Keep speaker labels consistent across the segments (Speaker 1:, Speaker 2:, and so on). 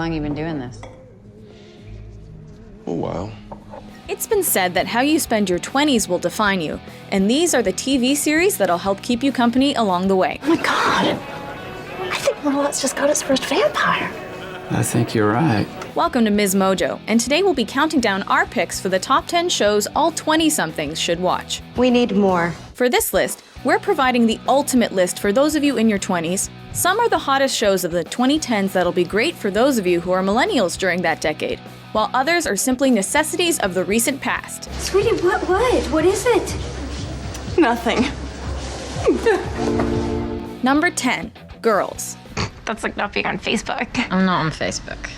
Speaker 1: long you been doing this?
Speaker 2: A while.
Speaker 3: It's been said that how you spend your 20s will define you, and these are the TV series that'll help keep you company along the way.
Speaker 4: Oh my God! I think Merle's just got its first vampire.
Speaker 5: I think you're right.
Speaker 3: Welcome to MsMojo, and today we'll be counting down our picks for the top 10 shows all 20-somethings should watch.
Speaker 4: We need more.
Speaker 3: For this list, we're providing the ultimate list for those of you in your 20s. Some are the hottest shows of the 2010s that'll be great for those of you who are millennials during that decade, while others are simply necessities of the recent past.
Speaker 6: Sweetie, what? What is it?
Speaker 4: Nothing.
Speaker 3: Number 10, Girls.
Speaker 7: That's like not being on Facebook.
Speaker 1: I'm not on Facebook.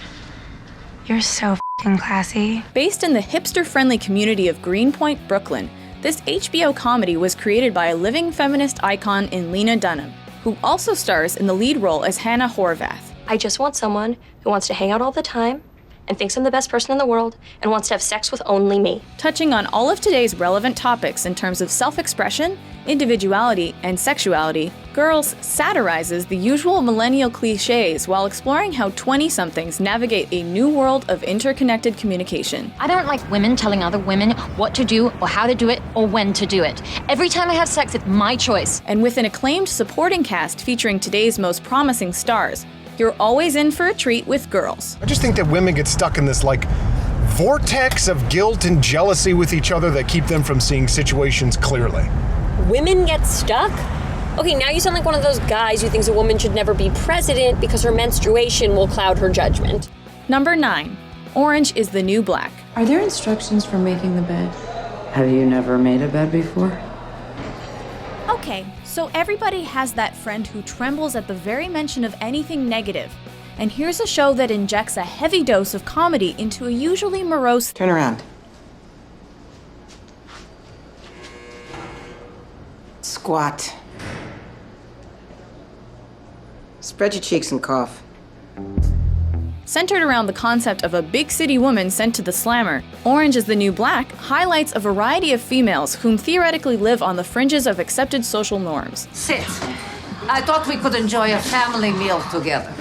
Speaker 7: You're so f***ing classy.
Speaker 3: Based in the hipster-friendly community of Greenpoint, Brooklyn, this HBO comedy was created by a living feminist icon in Lena Dunham, who also stars in the lead role as Hannah Horvath.
Speaker 8: I just want someone who wants to hang out all the time and thinks I'm the best person in the world and wants to have sex with only me.
Speaker 3: Touching on all of today's relevant topics in terms of self-expression, individuality, and sexuality, Girls satirizes the usual millennial cliches while exploring how 20-somethings navigate a new world of interconnected communication.
Speaker 1: I don't like women telling other women what to do or how to do it or when to do it. Every time I have sex, it's my choice.
Speaker 3: And with an acclaimed supporting cast featuring today's most promising stars, you're always in for a treat with Girls.
Speaker 9: I just think that women get stuck in this, vortex of guilt and jealousy with each other that keep them from seeing situations clearly.
Speaker 8: Women get stuck? Okay, now you sound like one of those guys who thinks a woman should never be president because her menstruation will cloud her judgment.
Speaker 3: Number 9, Orange is the New Black.
Speaker 10: Are there instructions for making the bed?
Speaker 5: Have you never made a bed before?
Speaker 3: Okay, so everybody has that friend who trembles at the very mention of anything negative. And here's a show that injects a heavy dose of comedy into a usually morose...
Speaker 5: Turn around. Squat. Spread your cheeks and cough.
Speaker 3: Centered around the concept of a big city woman sent to the slammer, Orange is the New Black highlights a variety of females whom theoretically live on the fringes of accepted social norms.
Speaker 11: Sit. I thought we could enjoy a family meal together.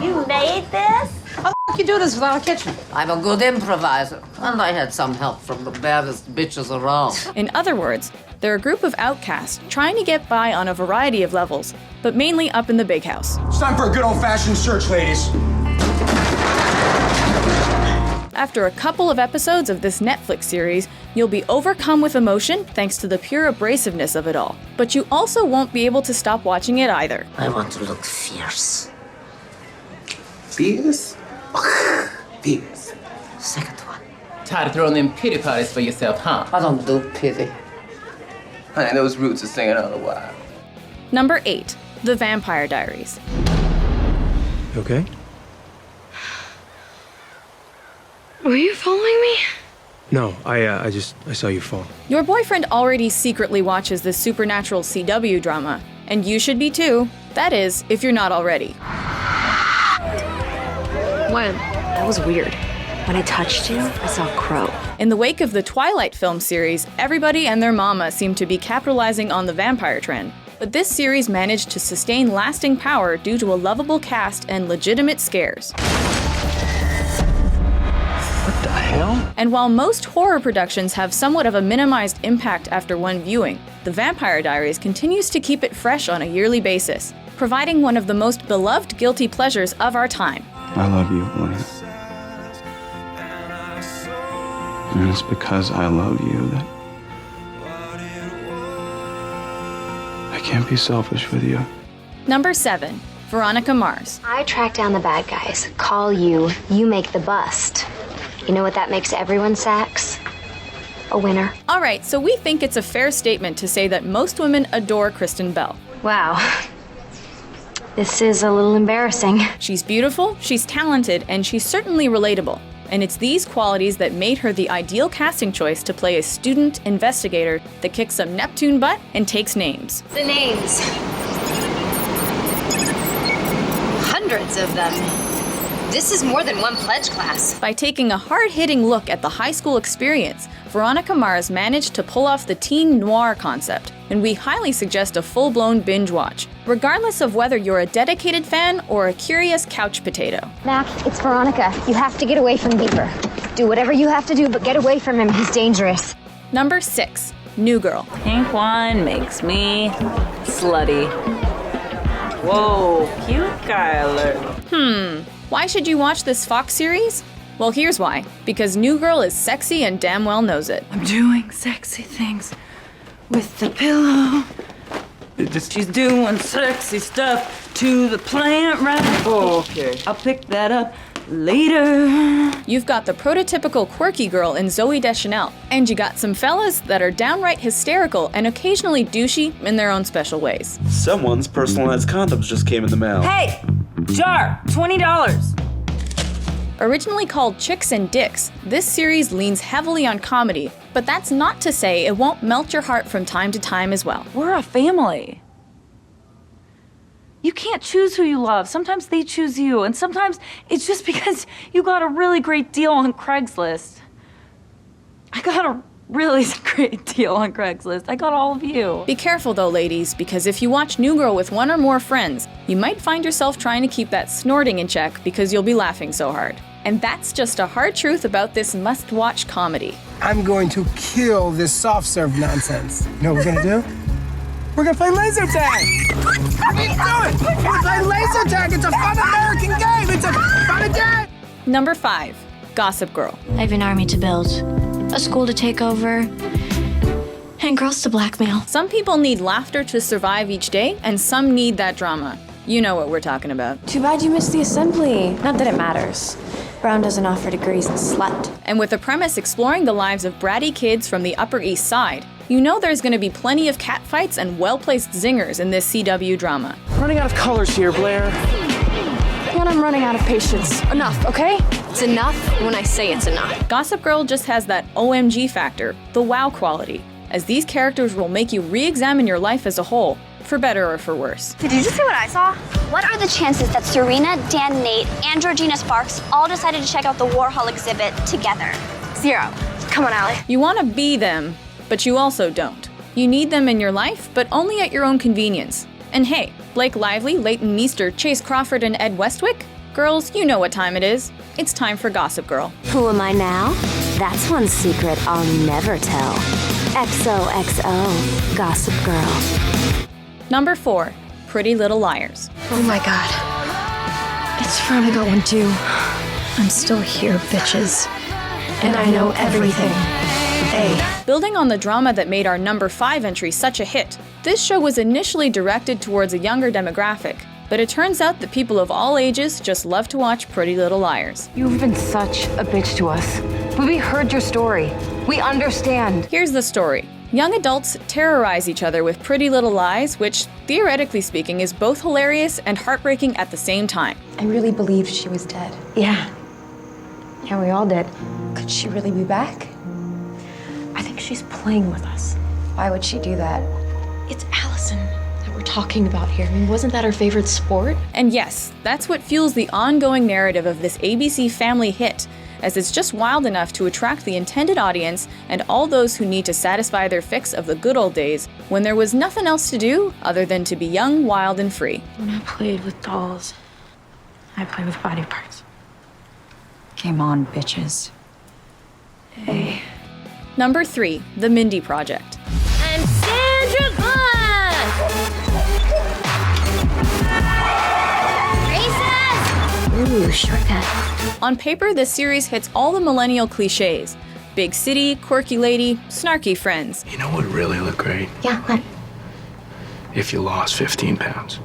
Speaker 4: You made this?
Speaker 11: How the you do this without a kitchen? I'm a good improviser, and I had some help from the baddest bitches around.
Speaker 3: In other words, they're a group of outcasts trying to get by on a variety of levels, but mainly up in the big house.
Speaker 12: It's time for a good old-fashioned search, ladies.
Speaker 3: After a couple of episodes of this Netflix series, you'll be overcome with emotion thanks to the pure abrasiveness of it all. But you also won't be able to stop watching it either.
Speaker 11: I want to look fierce.
Speaker 5: Fierce? Fierce.
Speaker 11: Second one.
Speaker 13: Tired of throwing them pity parties for yourself, huh?
Speaker 11: I don't do pity.
Speaker 13: Honey, those roots are singing all the while.
Speaker 3: Number 8, The Vampire Diaries.
Speaker 9: Okay?
Speaker 6: Were you following me?
Speaker 9: No, I saw you fall.
Speaker 3: Your boyfriend already secretly watches this supernatural CW drama, and you should be too. That is, if you're not already.
Speaker 4: When? That was weird. When I touched you, I saw a crow.
Speaker 3: In the wake of the Twilight film series, everybody and their mama seemed to be capitalizing on the vampire trend. But this series managed to sustain lasting power due to a lovable cast and legitimate scares.
Speaker 5: What the hell?
Speaker 3: And while most horror productions have somewhat of a minimized impact after one viewing, The Vampire Diaries continues to keep it fresh on a yearly basis, providing one of the most beloved guilty pleasures of our time.
Speaker 5: I love you, Elena. And it's because I love you that I can't be selfish with you.
Speaker 3: Number 7, Veronica Mars.
Speaker 14: I track down the bad guys, call you, you make the bust. You know what that makes everyone, Sax? A winner.
Speaker 3: All right, so we think it's a fair statement to say that most women adore Kristen Bell.
Speaker 14: Wow. This is a little embarrassing.
Speaker 3: She's beautiful, she's talented, and she's certainly relatable. And it's these qualities that made her the ideal casting choice to play a student investigator that kicks some Neptune butt and takes names.
Speaker 14: The names. Hundreds of them.
Speaker 1: This is more than one pledge class.
Speaker 3: By taking a hard-hitting look at the high school experience, Veronica Mars managed to pull off the teen noir concept, and we highly suggest a full-blown binge watch, regardless of whether you're a dedicated fan or a curious couch potato.
Speaker 14: Mac, it's Veronica. You have to get away from Beaver. Do whatever you have to do, but get away from him. He's dangerous.
Speaker 3: Number 6. New Girl.
Speaker 2: Pink wine makes me slutty. Whoa, cute guy alert.
Speaker 3: Why should you watch this Fox series? Well, here's why. Because New Girl is sexy and damn well knows it.
Speaker 10: I'm doing sexy things with the pillow. She's doing sexy stuff to the plant right. Oh, okay. I'll pick that up later.
Speaker 3: You've got the prototypical quirky girl in Zooey Deschanel, and you got some fellas that are downright hysterical and occasionally douchey in their own special ways.
Speaker 5: Someone's personalized condoms just came in the mail.
Speaker 10: Hey! Jar! $20!
Speaker 3: Originally called Chicks and Dicks, this series leans heavily on comedy, but that's not to say it won't melt your heart from time to time as well.
Speaker 10: We're a family. You can't choose who you love. Sometimes they choose you, and sometimes it's just because you got a really great deal on Craigslist. I got a really great deal on Craigslist. I got all of you.
Speaker 3: Be careful though, ladies, because if you watch New Girl with one or more friends, you might find yourself trying to keep that snorting in check because you'll be laughing so hard. And that's just a hard truth about this must-watch comedy.
Speaker 15: I'm going to kill this soft serve nonsense. You know what we're gonna do? We're gonna play laser tag! What are you doing? We're gonna play laser tag! It's a fun American game! It's a fun game!
Speaker 3: Number 5. Gossip Girl.
Speaker 6: I have an army to build, a school to take over, and girls to blackmail.
Speaker 3: Some people need laughter to survive each day, and some need that drama. You know what we're talking about.
Speaker 4: Too bad you missed the assembly. Not that it matters. Brown doesn't offer degrees in slut.
Speaker 3: And with the premise exploring the lives of bratty kids from the Upper East Side, you know there's going to be plenty of catfights and well-placed zingers in this CW drama.
Speaker 16: Running out of colors here, Blair.
Speaker 4: And I'm running out of patience. Enough, okay? It's enough when I say it's enough.
Speaker 3: Gossip Girl just has that OMG factor, the wow quality, as these characters will make you re-examine your life as a whole, for better or for worse.
Speaker 17: Did you just see what I saw? What are the chances that Serena, Dan, Nate, and Georgina Sparks all decided to check out the Warhol exhibit together? 0. Come on, Allie.
Speaker 3: You want to be them, but you also don't. You need them in your life, but only at your own convenience. And hey, Blake Lively, Leighton Meester, Chase Crawford, and Ed Westwick? Girls, you know what time it is. It's time for Gossip Girl.
Speaker 14: Who am I now? That's one secret I'll never tell. XOXO, Gossip Girl.
Speaker 3: Number 4. Pretty Little Liars.
Speaker 6: Oh my god. It's Veronica one too. I'm still here, bitches. And I know everything.
Speaker 3: Building on the drama that made our number 5 entry such a hit, this show was initially directed towards a younger demographic, but it turns out that people of all ages just love to watch Pretty Little Liars.
Speaker 4: You've been such a bitch to us. But we heard your story. We understand.
Speaker 3: Here's the story. Young adults terrorize each other with Pretty Little Lies, which, theoretically speaking, is both hilarious and heartbreaking at the same time.
Speaker 4: I really believed she was dead. Yeah. Yeah, we all did. Could she really be back? I think she's playing with us. Why would she do that?
Speaker 6: It's Allison that we're talking about here. I mean, wasn't that her favorite sport?
Speaker 3: And yes, that's what fuels the ongoing narrative of this ABC family hit, as it's just wild enough to attract the intended audience and all those who need to satisfy their fix of the good old days when there was nothing else to do other than to be young, wild, and free.
Speaker 6: When I played with dolls, I played with body parts.
Speaker 10: Game on, bitches.
Speaker 6: Hey.
Speaker 3: Number 3, The Mindy Project.
Speaker 8: I'm Sandra Bullock! Racist!
Speaker 6: Ooh, shortcut.
Speaker 3: On paper, this series hits all the millennial cliches. Big city, quirky lady, snarky friends.
Speaker 5: You know what would really look great?
Speaker 6: Yeah, what?
Speaker 5: If you lost 15 pounds.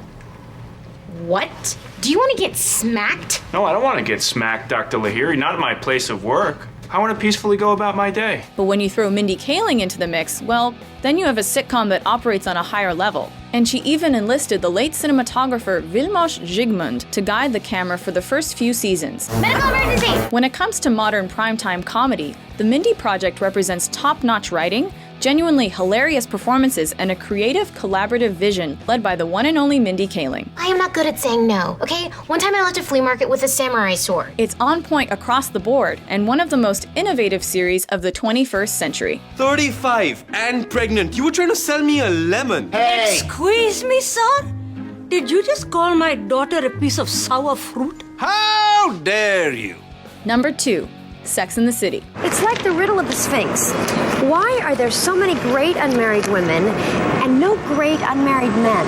Speaker 1: What? Do you want to get smacked?
Speaker 18: No, I don't want to get smacked, Dr. Lahiri, not at my place of work. I want to peacefully go about my day.
Speaker 3: But when you throw Mindy Kaling into the mix, well, then you have a sitcom that operates on a higher level. And she even enlisted the late cinematographer Vilmos Zsigmond to guide the camera for the first few seasons.
Speaker 17: Medical emergency!
Speaker 3: When it comes to modern primetime comedy, The Mindy Project represents top-notch writing, Genuinely hilarious performances and a creative, collaborative vision led by the one and only Mindy Kaling.
Speaker 19: I am not good at saying no, okay? One time I left a flea market with a samurai sword.
Speaker 3: It's on point across the board and one of the most innovative series of the 21st century.
Speaker 20: 35 and pregnant. You were trying to sell me a lemon.
Speaker 21: Squeeze me, son? Did you just call my daughter a piece of sour fruit?
Speaker 20: How dare you?
Speaker 3: Number 2. Sex and the City.
Speaker 22: It's like the riddle of the Sphinx. Why are there so many great unmarried women and no great unmarried men?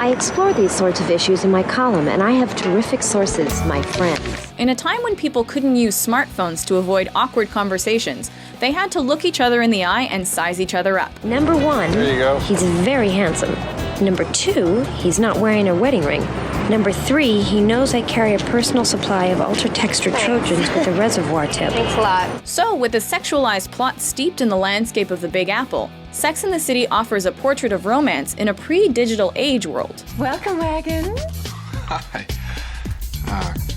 Speaker 14: I explore these sorts of issues in my column, and I have terrific sources, my friends.
Speaker 3: In a time when people couldn't use smartphones to avoid awkward conversations, they had to look each other in the eye and size each other up.
Speaker 14: Number 1,
Speaker 9: There you go.
Speaker 14: he's very handsome. Number 2, he's not wearing a wedding ring. Number 3, he knows I carry a personal supply of ultra-textured Trojans with a reservoir tip.
Speaker 22: Thanks a lot.
Speaker 3: So, with a sexualized plot steeped in the landscape of the Big Apple, Sex and the City offers a portrait of romance in a pre-digital age world.
Speaker 23: Welcome, Wagon.
Speaker 5: Hi.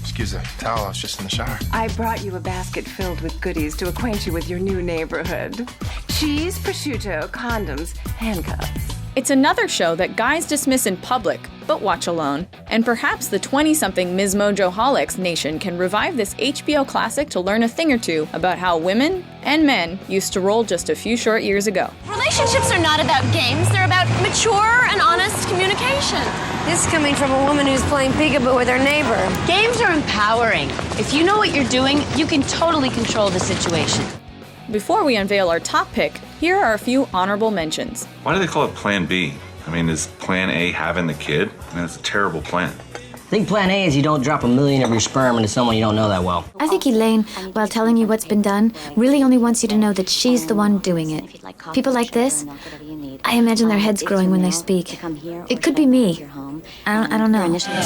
Speaker 5: Excuse the towel, I was just in the shower.
Speaker 23: I brought you a basket filled with goodies to acquaint you with your new neighborhood. Cheese, prosciutto, condoms, handcuffs.
Speaker 3: It's another show that guys dismiss in public, but watch alone. And perhaps the 20-something MsMojo holics nation can revive this HBO classic to learn a thing or two about how women and men used to roll just a few short years ago.
Speaker 24: Relationships are not about games, they're about mature and honest communication.
Speaker 22: This coming from a woman who's playing peekaboo with her neighbor.
Speaker 8: Games are empowering. If you know what you're doing, you can totally control the situation.
Speaker 3: Before we unveil our top pick, here are a few honorable mentions.
Speaker 25: Why do they call it Plan B? I mean, is Plan A having the kid? I mean, it's a terrible plan.
Speaker 26: I think Plan A is you don't drop 1 million of your sperm into someone you don't know that well.
Speaker 27: I think Elaine, while telling you what's been done, really only wants you to know that she's the one doing it. People like this, I imagine their heads growing when they speak. It could be me. I don't know.
Speaker 28: Singer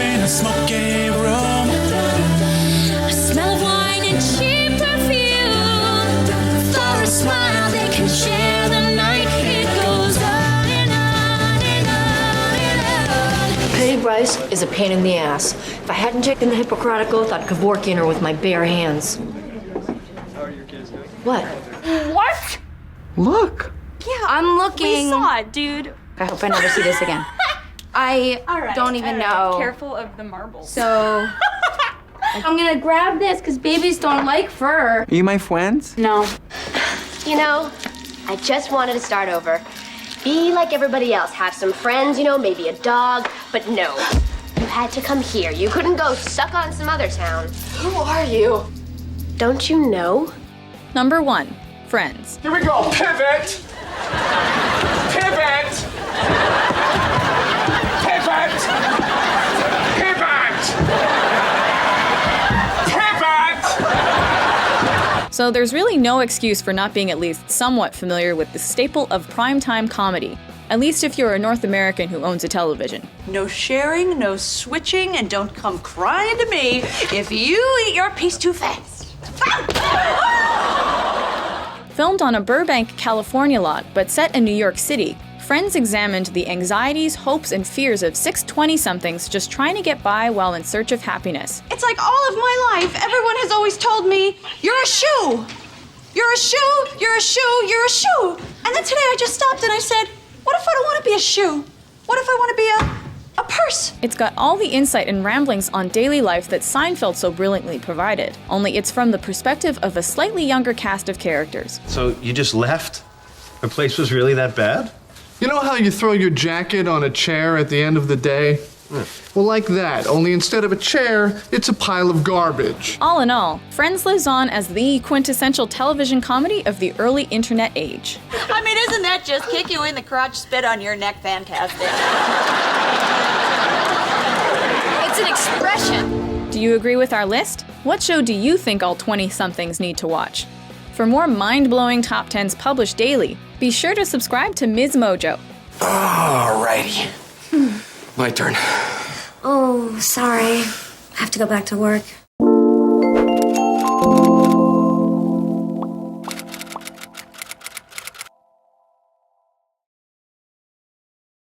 Speaker 28: in a smoky room. A smell of wine and cheap perfume. For a smile they can share the night. It goes on and on and on and on.
Speaker 4: Penny Bryce is a pain in the ass. If I hadn't taken the Hippocratic Oath, I'd Kevorkian her with my bare hands. What?
Speaker 7: What?
Speaker 4: Look.
Speaker 7: Yeah, I'm looking.
Speaker 10: We saw it, dude.
Speaker 7: I hope I never see this again. I don't even know.
Speaker 10: Careful of the marbles.
Speaker 7: So I'm gonna grab this because babies don't like fur.
Speaker 16: Are you my friends?
Speaker 10: No.
Speaker 19: You know, I just wanted to start over. Be like everybody else. Have some friends, maybe a dog. But no, you had to come here. You couldn't go suck on some other town. Who are you? Don't you know?
Speaker 3: Number 1, Friends.
Speaker 12: Here we go. Pivot. Pivot. Pivot. Pivot. Pivot.
Speaker 3: So there's really no excuse for not being at least somewhat familiar with the staple of primetime comedy, at least if you're a North American who owns a television.
Speaker 29: No sharing, no switching, and don't come crying to me if you eat your piece too fast.
Speaker 3: Filmed on a Burbank, California lot, but set in New York City, Friends examined the anxieties, hopes, and fears of 6 20-somethings just trying to get by while in search of happiness.
Speaker 29: It's like all of my life, everyone has always told me, you're a shoe. You're a shoe, you're a shoe, you're a shoe. And then today I just stopped and I said, what if I don't want to be a shoe? What if I want to be a purse?
Speaker 3: It's got all the insight and ramblings on daily life that Seinfeld so brilliantly provided, only it's from the perspective of a slightly younger cast of characters.
Speaker 30: So you just left? The place was really that bad?
Speaker 9: You know how you throw your jacket on a chair at the end of the day? Well, like that, only instead of a chair, it's a pile of garbage.
Speaker 3: All in all, Friends lives on as the quintessential television comedy of the early internet age.
Speaker 29: I mean, isn't that just kick you in the crotch, spit on your neck fantastic?
Speaker 1: It's an expression.
Speaker 3: Do you agree with our list? What show do you think all 20-somethings need to watch? For more mind-blowing top 10s published daily, be sure to subscribe to MsMojo.
Speaker 12: Alrighty. My turn.
Speaker 22: Oh, sorry. I have to go back to work.